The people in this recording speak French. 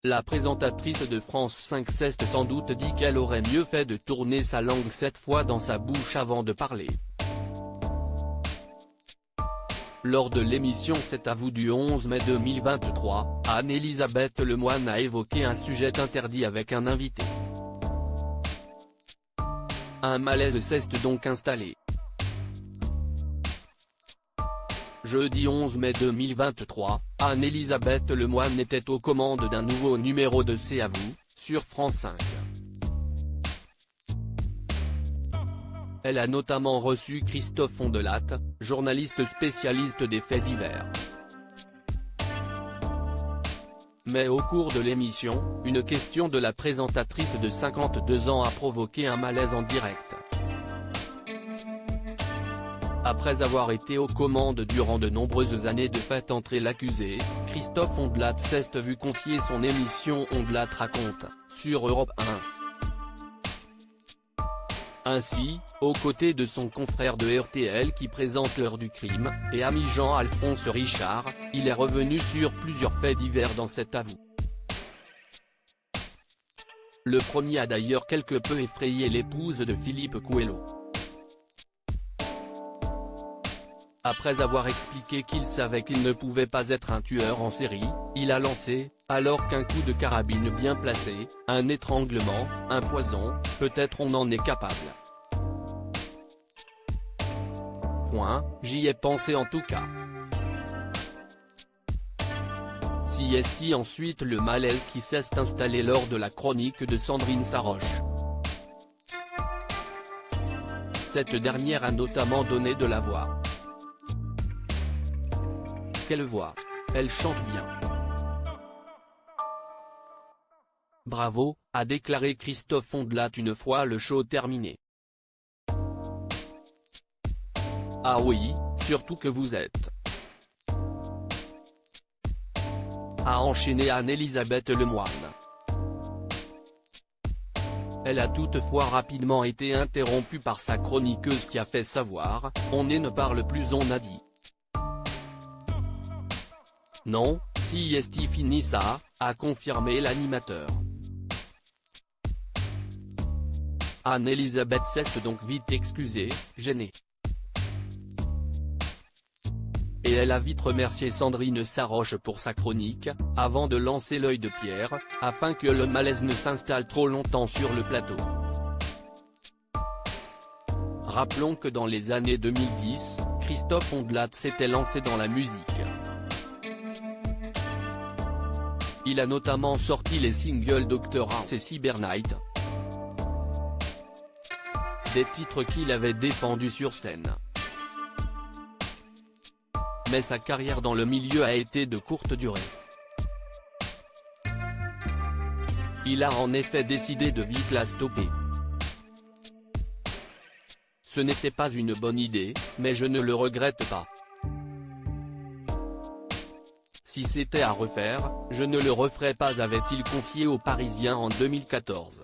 La présentatrice de France 5 s'est sans doute dit qu'elle aurait mieux fait de tourner sa langue cette fois dans sa bouche avant de parler. Lors de l'émission C'est à vous du 11 mai 2023, Anne-Elisabeth Lemoine a évoqué un sujet interdit avec un invité. Un malaise s'est donc installé. Jeudi 11 mai 2023, Anne-Elisabeth Lemoine était aux commandes d'un nouveau numéro de C'est à vous, sur France 5. Elle a notamment reçu Christophe Ondelat, journaliste spécialiste des faits divers. Mais au cours de l'émission, une question de la présentatrice de 52 ans a provoqué un malaise en direct. Après avoir été aux commandes durant de nombreuses années de Faites entrer l'accusé, Christophe Ondelat s'est vu confier son émission Ondelat raconte, sur Europe 1. Ainsi, aux côtés de son confrère de RTL qui présente l'heure du crime, et ami Jean-Alphonse Richard, il est revenu sur plusieurs faits divers dans cet avou. Le premier a d'ailleurs quelque peu effrayé l'épouse de Philippe Coelho. Après avoir expliqué qu'il savait qu'il ne pouvait pas être un tueur en série, il a lancé, alors qu'un coup de carabine bien placé, un étranglement, un poison, peut-être on en est capable. J'y ai pensé en tout cas. Siesti ensuite le malaise qui s'est installé lors de la chronique de Sandrine Saroche. Cette dernière a notamment donné de la voix. Quelle voix! Elle chante bien. Bravo, a déclaré Christophe Ondelat une fois le show terminé. Ah oui, surtout que vous êtes. A enchaîné Anne-Elisabeth Lemoine. Elle a toutefois rapidement été interrompue par sa chroniqueuse qui a fait savoir, on ne parle plus on a dit. Non, siesti fini ça, a confirmé l'animateur. Anne-Elisabeth s'est donc vite excusée, gênée. Et elle a vite remercié Sandrine Saroche pour sa chronique, avant de lancer l'œil de pierre, afin que le malaise ne s'installe trop longtemps sur le plateau. Rappelons que dans les années 2010, Christophe Ondelat s'était lancé dans la musique. Il a notamment sorti les singles Dr House et Cybernight. Des titres qu'il avait défendus sur scène. Mais sa carrière dans le milieu a été de courte durée. Il a en effet décidé de vite la stopper. Ce n'était pas une bonne idée, mais je ne le regrette pas. Si c'était à refaire, je ne le referais pas, avait-il confié aux Parisiens en 2014.